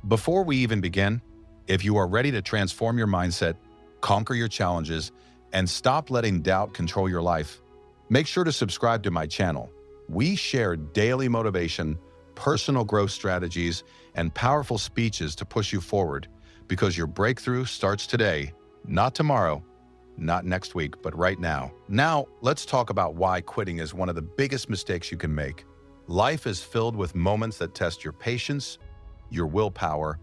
Before we even begin, if you are ready to transform your mindset, conquer your challenges, and stop letting doubt control your life, make sure to subscribe to my channel. We share daily motivation, personal growth strategies, and powerful speeches to push you forward, because your breakthrough starts today, not tomorrow, not next week, but right now. Now, let's talk about why quitting is one of the biggest mistakes you can make. Life is filled with moments that test your patience, your willpower,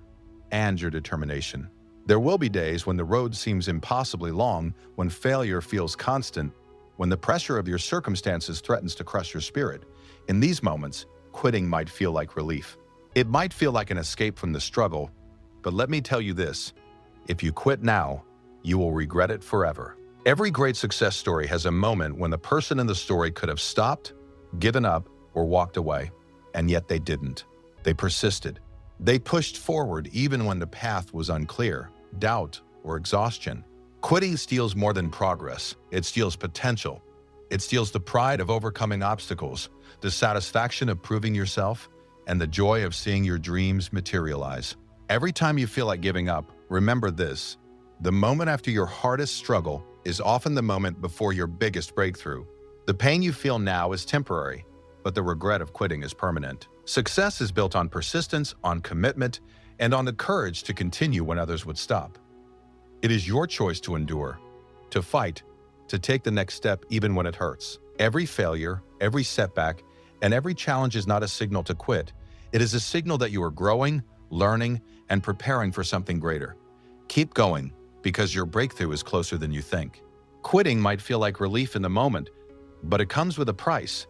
and your determination. There will be days when the road seems impossibly long, when failure feels constant, when the pressure of your circumstances threatens to crush your spirit. In these moments, quitting might feel like relief. It might feel like an escape from the struggle, but let me tell you this: if you quit now, you will regret it forever. Every great success story has a moment when the person in the story could have stopped, given up, or walked away, and yet they didn't. They persisted. They pushed forward even when the path was unclear, doubt, or exhaustion. Quitting steals more than progress. It steals potential. It steals the pride of overcoming obstacles, the satisfaction of proving yourself, and the joy of seeing your dreams materialize. Every time you feel like giving up, remember this: the moment after your hardest struggle is often the moment before your biggest breakthrough. The pain you feel now is temporary, but the regret of quitting is permanent. Success is built on persistence, on commitment, and on the courage to continue when others would stop. It is your choice to endure, to fight, to take the next step even when it hurts. Every failure, every setback, and every challenge is not a signal to quit. It is a signal that you are growing, learning, and preparing for something greater. Keep going, because your breakthrough is closer than you think. Quitting might feel like relief in the moment, but it comes with a price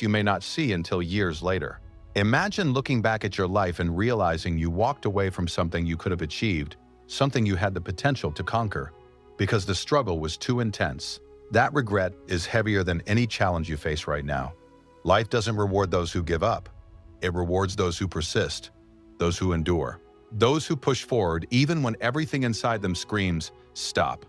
you may not see until years later. Imagine looking back at your life and realizing you walked away from something you could have achieved, something you had the potential to conquer, because the struggle was too intense. That regret is heavier than any challenge you face right now. Life doesn't reward those who give up. It rewards those who persist, those who endure, those who push forward even when everything inside them screams, stop.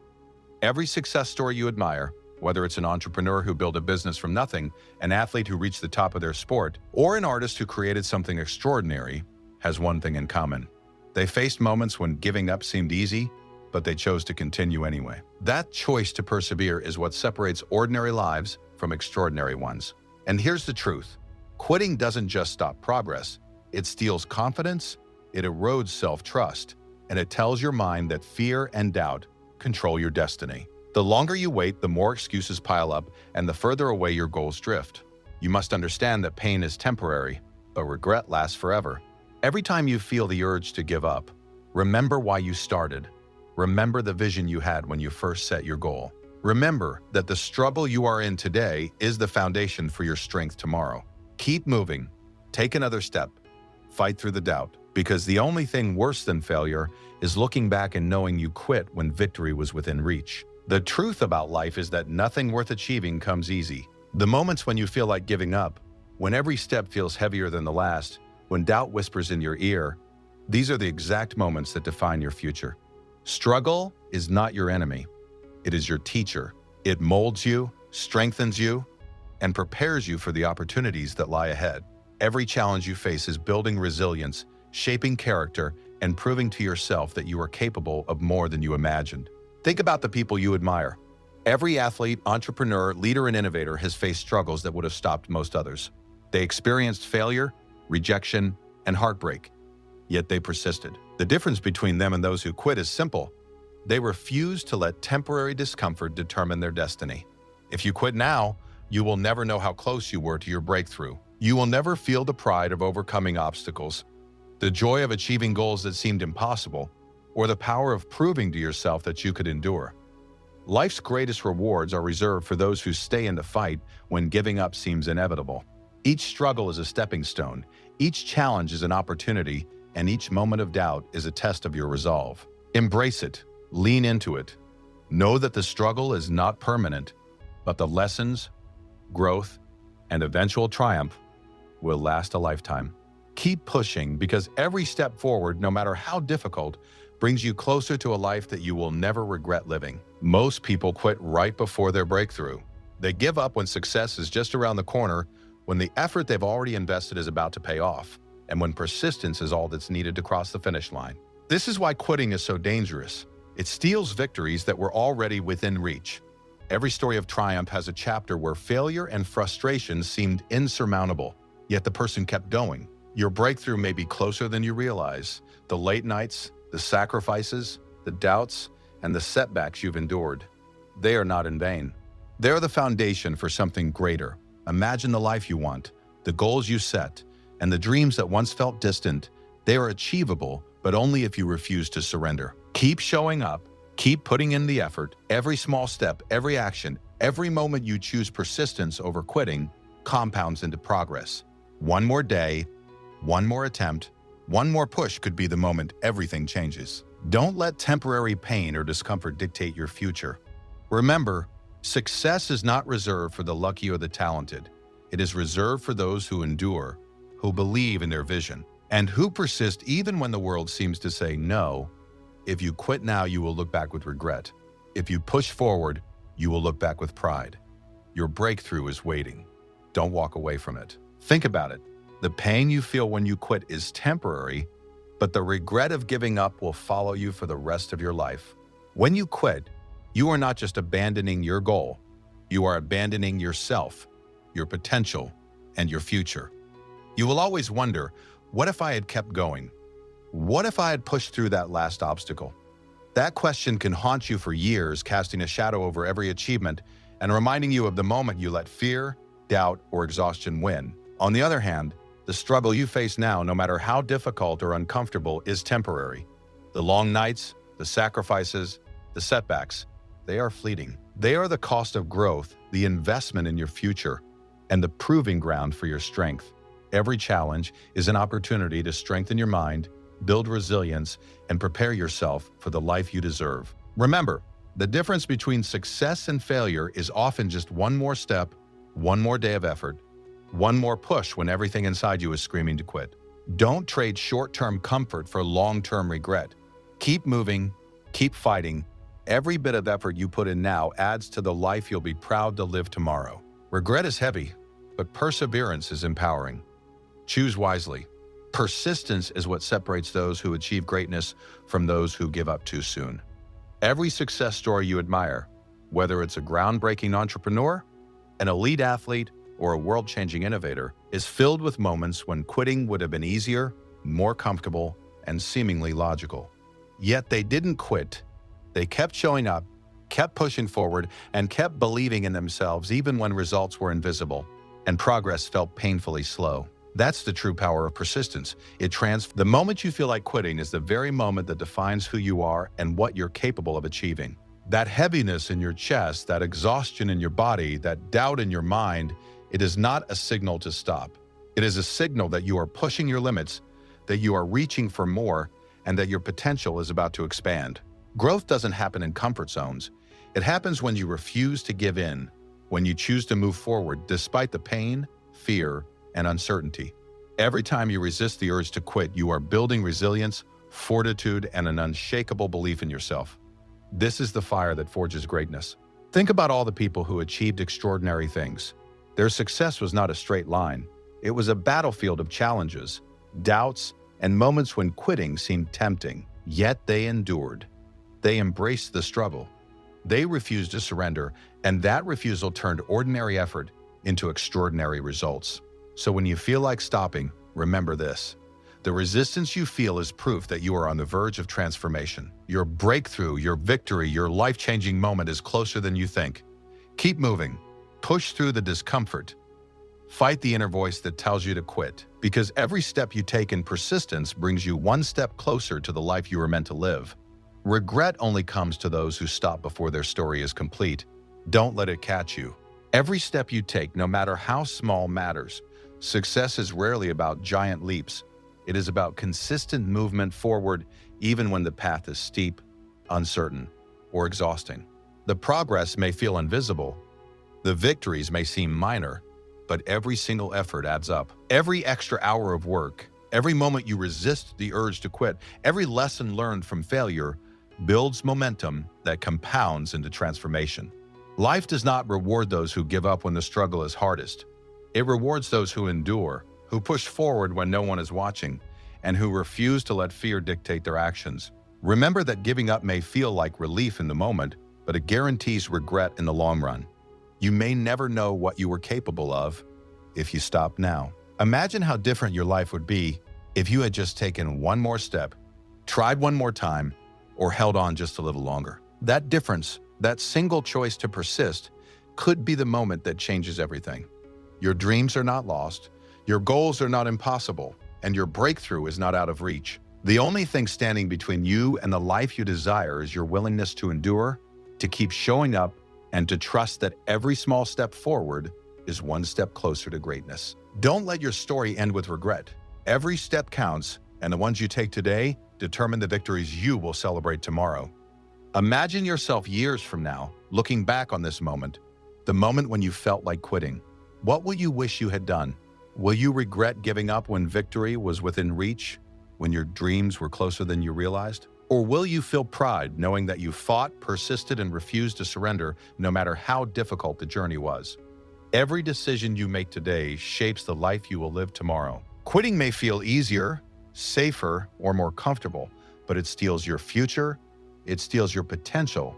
Every success story you admire, whether it's an entrepreneur who built a business from nothing, an athlete who reached the top of their sport, or an artist who created something extraordinary, has one thing in common. They faced moments when giving up seemed easy, but they chose to continue anyway. That choice to persevere is what separates ordinary lives from extraordinary ones. And here's the truth: quitting doesn't just stop progress. It steals confidence, it erodes self-trust, and it tells your mind that fear and doubt control your destiny. The longer you wait, the more excuses pile up and the further away your goals drift. You must understand that pain is temporary, but regret lasts forever. Every time you feel the urge to give up, remember why you started. Remember the vision you had when you first set your goal. Remember that the struggle you are in today is the foundation for your strength tomorrow. Keep moving. Take another step. Fight through the doubt, because the only thing worse than failure is looking back and knowing you quit when victory was within reach. The truth about life is that nothing worth achieving comes easy. The moments when you feel like giving up, when every step feels heavier than the last, when doubt whispers in your ear, these are the exact moments that define your future. Struggle is not your enemy. It is your teacher. It molds you, strengthens you, and prepares you for the opportunities that lie ahead. Every challenge you face is building resilience, shaping character, and proving to yourself that you are capable of more than you imagined. Think about the people you admire. Every athlete, entrepreneur, leader, and innovator has faced struggles that would have stopped most others. They experienced failure, rejection, and heartbreak, yet they persisted. The difference between them and those who quit is simple. They refuse to let temporary discomfort determine their destiny. If you quit now, you will never know how close you were to your breakthrough. You will never feel the pride of overcoming obstacles, the joy of achieving goals that seemed impossible, or the power of proving to yourself that you could endure. Life's greatest rewards are reserved for those who stay in the fight when giving up seems inevitable. Each struggle is a stepping stone, each challenge is an opportunity, and each moment of doubt is a test of your resolve. Embrace it, lean into it. Know that the struggle is not permanent, but the lessons, growth, and eventual triumph will last a lifetime. Keep pushing, because every step forward, no matter how difficult, brings you closer to a life that you will never regret living. Most people quit right before their breakthrough. They give up when success is just around the corner, when the effort they've already invested is about to pay off. and when persistence is all that's needed to cross the finish line. This is why quitting is so dangerous. It steals victories that were already within reach. Every story of triumph has a chapter where failure and frustration seemed insurmountable, yet the person kept going. Your breakthrough may be closer than you realize. The late nights, the sacrifices, the doubts, and the setbacks you've endured, they are not in vain. They are the foundation for something greater. Imagine the life you want, the goals you set, and the dreams that once felt distant. They are achievable, but only if you refuse to surrender. Keep showing up, keep putting in the effort. Every small step, every action, every moment you choose persistence over quitting compounds into progress. One more day, one more attempt, one more push could be the moment everything changes. Don't let temporary pain or discomfort dictate your future. Remember, success is not reserved for the lucky or the talented. It is reserved for those who endure, who believe in their vision, and who persist even when the world seems to say no. If you quit now, you will look back with regret. If you push forward, you will look back with pride. Your breakthrough is waiting. Don't walk away from it. Think about it. The pain you feel when you quit is temporary, but the regret of giving up will follow you for the rest of your life. When you quit, you are not just abandoning your goal. You are abandoning yourself, your potential, and your future. You will always wonder, what if I had kept going? What if I had pushed through that last obstacle? That question can haunt you for years, casting a shadow over every achievement and reminding you of the moment you let fear, doubt, or exhaustion win. On the other hand, the struggle you face now, no matter how difficult or uncomfortable, is temporary. The long nights, the sacrifices, the setbacks, they are fleeting. They are the cost of growth, the investment in your future, and the proving ground for your strength. Every challenge is an opportunity to strengthen your mind, build resilience, and prepare yourself for the life you deserve. Remember, the difference between success and failure is often just one more step, one more day of effort, one more push when everything inside you is screaming to quit. Don't trade short-term comfort for long-term regret. Keep moving, keep fighting. Every bit of effort you put in now adds to the life you'll be proud to live tomorrow. Regret is heavy, but perseverance is empowering. Choose wisely. Persistence is what separates those who achieve greatness from those who give up too soon. Every success story you admire, whether it's a groundbreaking entrepreneur, an elite athlete, or a world-changing innovator, is filled with moments when quitting would have been easier, more comfortable, and seemingly logical. Yet they didn't quit. They kept showing up, kept pushing forward, and kept believing in themselves even when results were invisible and progress felt painfully slow. That's the true power of persistence. The moment you feel like quitting is the very moment that defines who you are and what you're capable of achieving. That heaviness in your chest, that exhaustion in your body, that doubt in your mind, it is not a signal to stop. It is a signal that you are pushing your limits, that you are reaching for more, and that your potential is about to expand. Growth doesn't happen in comfort zones. It happens when you refuse to give in, when you choose to move forward despite the pain, fear, and uncertainty. Every time you resist the urge to quit, you are building resilience, fortitude, and an unshakable belief in yourself. This is the fire that forges greatness. Think about all the people who achieved extraordinary things. Their success was not a straight line. It was a battlefield of challenges, doubts, and moments when quitting seemed tempting. Yet they endured. They embraced the struggle. They refused to surrender, and that refusal turned ordinary effort into extraordinary results. So when you feel like stopping, remember this. The resistance you feel is proof that you are on the verge of transformation. Your breakthrough, your victory, your life-changing moment is closer than you think. Keep moving. Push through the discomfort. Fight the inner voice that tells you to quit, because every step you take in persistence brings you one step closer to the life you were meant to live. Regret only comes to those who stop before their story is complete. Don't let it catch you. Every step you take, no matter how small, matters. Success is rarely about giant leaps. It is about consistent movement forward, even when the path is steep, uncertain, or exhausting. The progress may feel invisible. The victories may seem minor, but every single effort adds up. Every extra hour of work, every moment you resist the urge to quit, every lesson learned from failure builds momentum that compounds into transformation. Life does not reward those who give up when the struggle is hardest. It rewards those who endure, who push forward when no one is watching, and who refuse to let fear dictate their actions. Remember that giving up may feel like relief in the moment, but it guarantees regret in the long run. You may never know what you were capable of if you stop now. Imagine how different your life would be if you had just taken one more step, tried one more time, or held on just a little longer. That difference, that single choice to persist, could be the moment that changes everything. Your dreams are not lost, your goals are not impossible, and your breakthrough is not out of reach. The only thing standing between you and the life you desire is your willingness to endure, to keep showing up, and to trust that every small step forward is one step closer to greatness. Don't let your story end with regret. Every step counts, and the ones you take today determine the victories you will celebrate tomorrow. Imagine yourself years from now, looking back on this moment, the moment when you felt like quitting. What will you wish you had done? Will you regret giving up when victory was within reach, when your dreams were closer than you realized? Or will you feel pride knowing that you fought, persisted, and refused to surrender no matter how difficult the journey was? Every decision you make today shapes the life you will live tomorrow. Quitting may feel easier, safer, or more comfortable, but it steals your future, it steals your potential,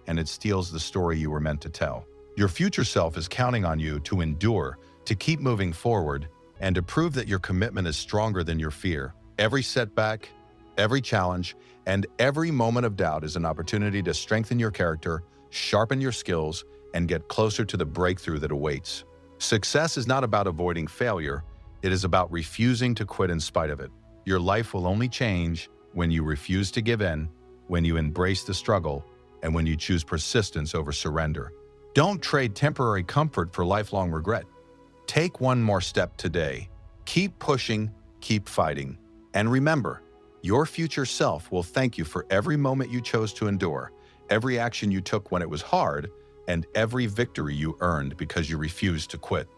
and it steals the story you were meant to tell. Your future self is counting on you to endure, to keep moving forward, and to prove that your commitment is stronger than your fear. Every setback, every challenge, and every moment of doubt is an opportunity to strengthen your character, sharpen your skills, and get closer to the breakthrough that awaits. Success is not about avoiding failure, it is about refusing to quit in spite of it. Your life will only change when you refuse to give in, when you embrace the struggle, and when you choose persistence over surrender. Don't trade temporary comfort for lifelong regret. Take one more step today. Keep pushing, keep fighting. And remember, your future self will thank you for every moment you chose to endure, every action you took when it was hard, and every victory you earned because you refused to quit.